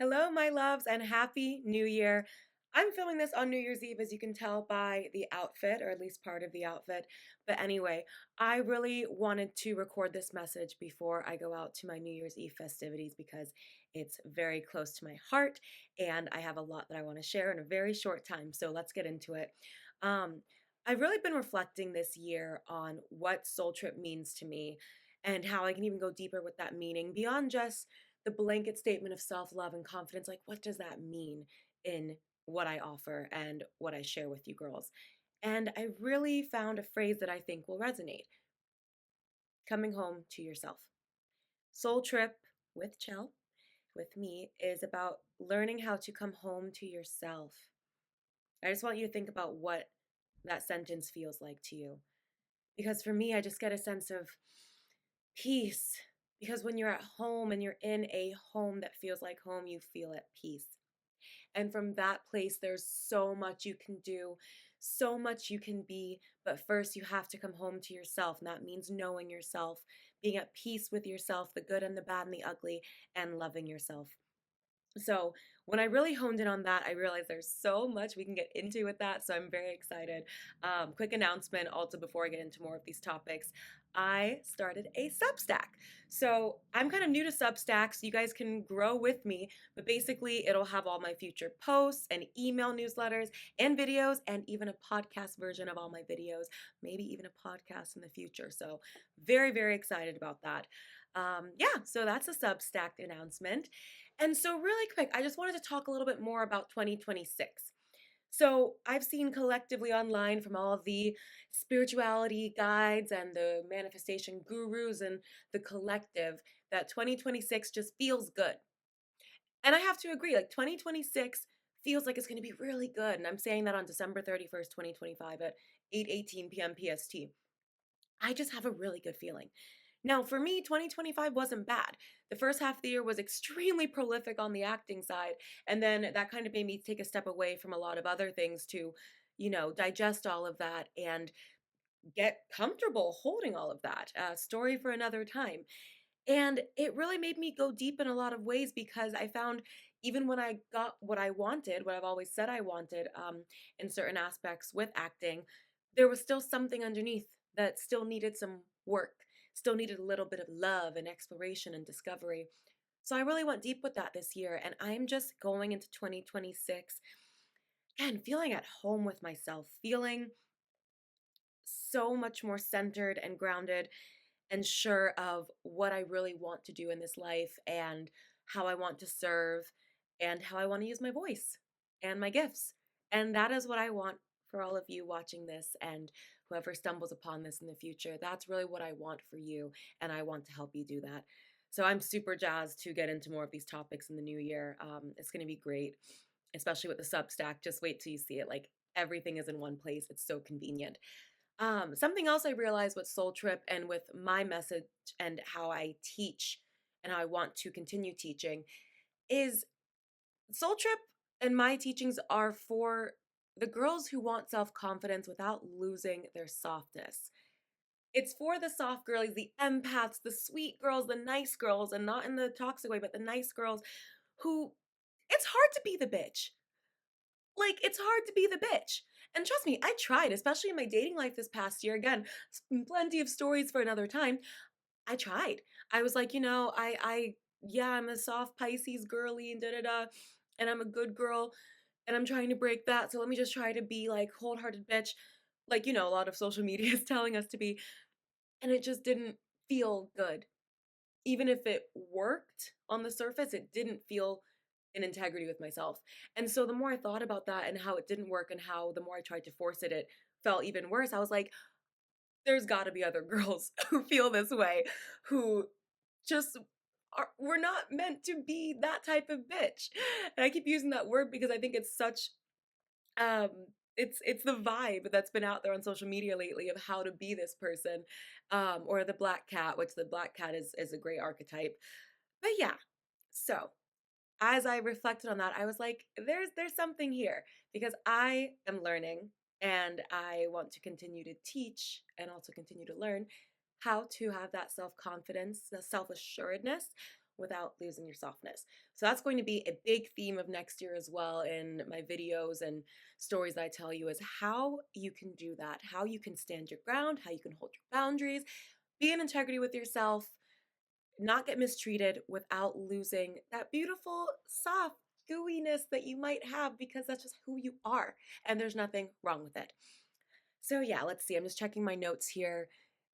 Hello, my loves, and Happy New Year. I'm filming this on New Year's Eve, as you can tell by the outfit, or at least part of the outfit. But anyway, I really wanted to record this message before I go out to my New Year's Eve festivities because it's very close to my heart and I have a lot that I want to share in a very short time. So let's get into it. Um, I've really been reflecting this year on what Soul Trip means to me and how I can even go deeper with that meaning beyond just the blanket statement of self love and confidence. Like, what does that mean in what I offer and what I share with you girls? And I really found a phrase that I think will resonate: coming home to yourself. Soul Trip with Chel, with me, is about learning how to come home to yourself. I just want you to think about what that sentence feels like to you. Because for me, I just get a sense of peace. Because when you're at home and you're in a home that feels like home, you feel at peace. And from that place, there's so much you can do, so much you can be. But first, you have to come home to yourself. And that means knowing yourself, being at peace with yourself, the good and the bad and the ugly, and loving yourself. So when I really honed in on that, I realized there's so much we can get into with that. So I'm very excited. Quick announcement also before I get into more of these topics. I started a Substack. So I'm kind of new to Substack, so you guys can grow with me. But basically, it'll have all my future posts and email newsletters and videos, and even a podcast version of all my videos, maybe even a podcast in the future. So very, very excited about that. Yeah, so that's a Substack announcement. And so, really quick, I just wanted to talk a little bit more about 2026. So, I've seen collectively online from all of the spirituality guides and the manifestation gurus and the collective that 2026 just feels good. And I have to agree, like 2026 feels like it's going to be really good. And I'm saying that on December 31st, 2025 at 8:18 p.m. PST. I just have a really good feeling. Now, for me, 2025 wasn't bad. The first half of the year was extremely prolific on the acting side, and then that kind of made me take a step away from a lot of other things to, digest all of that and get comfortable holding all of that. Story for another time. And it really made me go deep in a lot of ways because I found even when I got what I wanted, what I've always said I wanted, in certain aspects with acting, there was still something underneath that still needed some work, still needed a little bit of love and exploration and discovery. So I really went deep with that this year, and I'm just going into 2026 and feeling at home with myself, feeling so much more centered and grounded and sure of what I really want to do in this life and how I want to serve and how I want to use my voice and my gifts. And that is what I want for all of you watching this and whoever stumbles upon this in the future. That's really what I want for you, and I want to help you do that. So I'm super jazzed to get into more of these topics in the new year. It's going to be great, especially with the Substack. Just wait till you see it. Like, everything is in one place. It's so convenient. Something else I realized with Soul Trip and with my message and how I teach and how I want to continue teaching is Soul Trip and my teachings are for the girls who want self confidence without losing their softness. It's for the soft girlies, the empaths, the sweet girls, the nice girls, and not in the toxic way, but the nice girls who it's hard to be the bitch. Like, it's hard to be the bitch. And trust me, I tried, especially in my dating life this past year. Again, plenty of stories for another time. I tried. I was like, yeah, I'm a soft Pisces girly and da da da, and I'm a good girl, and I'm trying to break that. So let me just try to be like cold-hearted bitch, like a lot of social media is telling us to be, and it just didn't feel good. Even if it worked on the surface, it didn't feel in integrity with myself. And so the more I thought about that and how it didn't work and how the more I tried to force it, it felt even worse. I was like, there's got to be other girls who feel this way, who just we're not meant to be that type of bitch. And I keep using that word because I think it's such um it's the vibe that's been out there on social media lately of how to be this person, or the black cat, which the black cat is a great archetype. But yeah, so as I reflected on that, I was like, there's something here because I am learning and I want to continue to teach and also continue to learn how to have that self-confidence, the self-assuredness without losing your softness. So that's going to be a big theme of next year as well in my videos and stories that I tell you, is how you can do that, how you can stand your ground, how you can hold your boundaries, be in integrity with yourself, not get mistreated without losing that beautiful, soft gooiness that you might have, because that's just who you are and there's nothing wrong with it. So yeah, let's see. I'm just checking my notes here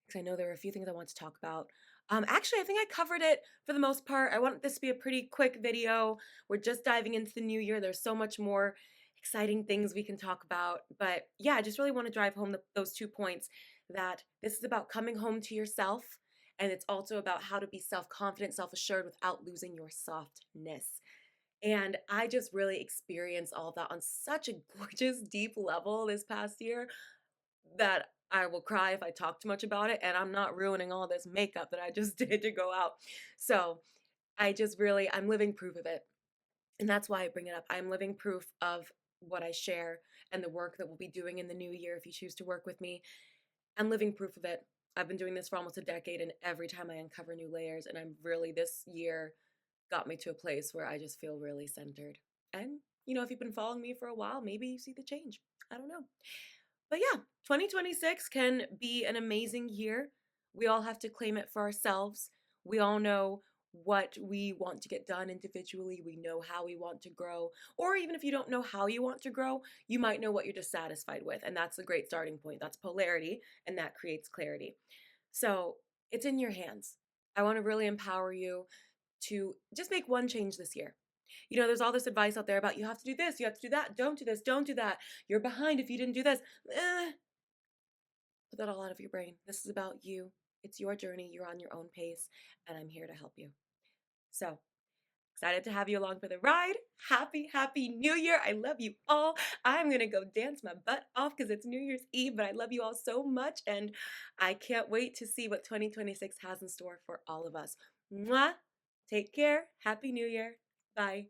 because I know there are a few things I want to talk about. Actually, I think I covered it for the most part. I want this to be a pretty quick video. We're just diving into the new year. There's so much more exciting things we can talk about. But yeah, I just really want to drive home those 2 points, that this is about coming home to yourself. And it's also about how to be self confident, self assured without losing your softness. And I just really experienced all of that on such a gorgeous, deep level this past year that I will cry if I talk too much about it. And I'm not ruining all this makeup that I just did to go out. So I just really, I'm living proof of it. And that's why I bring it up. I'm living proof of what I share and the work that we'll be doing in the new year if you choose to work with me. I'm living proof of it. I've been doing this for almost a decade, and every time I uncover new layers, and I'm really, this year got me to a place where I just feel really centered. And, if you've been following me for a while, maybe you see the change. I don't know. But yeah, 2026 can be an amazing year. We all have to claim it for ourselves. We all know what we want to get done individually. We know how we want to grow. Or even if you don't know how you want to grow, you might know what you're dissatisfied with. And that's a great starting point. That's polarity, and that creates clarity. So it's in your hands. I want to really empower you to just make one change this year. There's all this advice out there about you have to do this, you have to do that, don't do this, don't do that. You're behind if you didn't do this. Put that all out of your brain. This is about you. It's your journey. You're on your own pace, and I'm here to help you. So excited to have you along for the ride. Happy, happy New Year. I love you all. I'm going to go dance my butt off because it's New Year's Eve, but I love you all so much, and I can't wait to see what 2026 has in store for all of us. Mwah! Take care. Happy New Year. Bye.